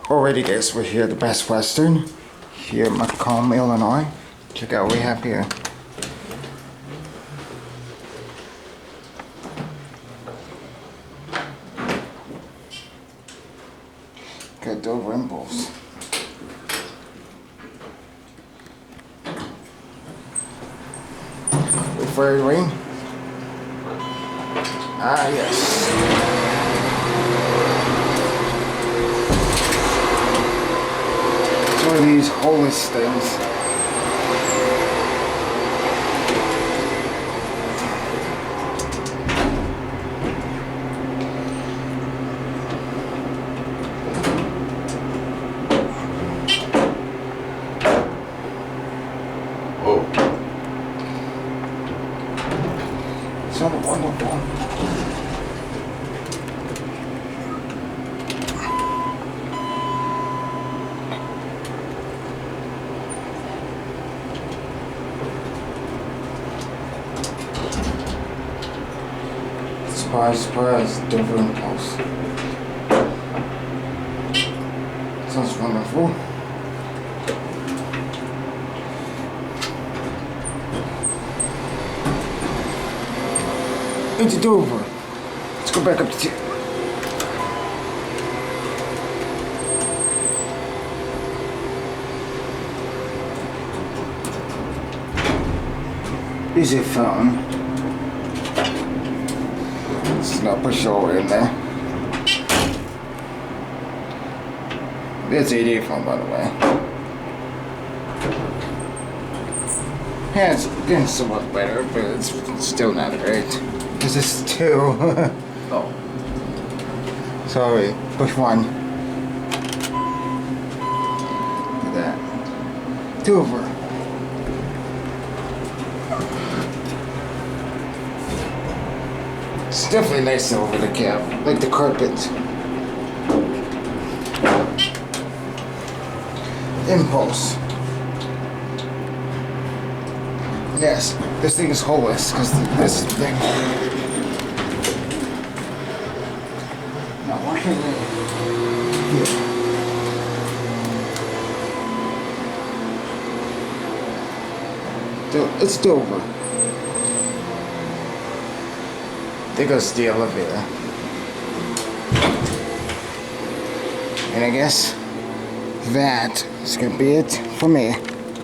Alrighty guys, we're here at the Best Western here in Macomb, Illinois. Check out what we have here. Got Dover Impulse. Fairy ring. Ah yes. One of these holeless things. Oh. So wonderful. Surprise, surprise, Dover Impulse. Sounds wonderful. Into Dover. Let's go back up to Easy phone. Let's not push over in there. It's 88 phone, by the way. Yeah, it's getting somewhat better, but it's still not great. This is two. Oh. Sorry, push one. Look at that. Dover. It's definitely nice over the cab, like the carpet. Impulse. Yes, this thing is holeless because this thing. Not working. Here. It's Dover. There goes the elevator. And I guess that is gonna be it for me.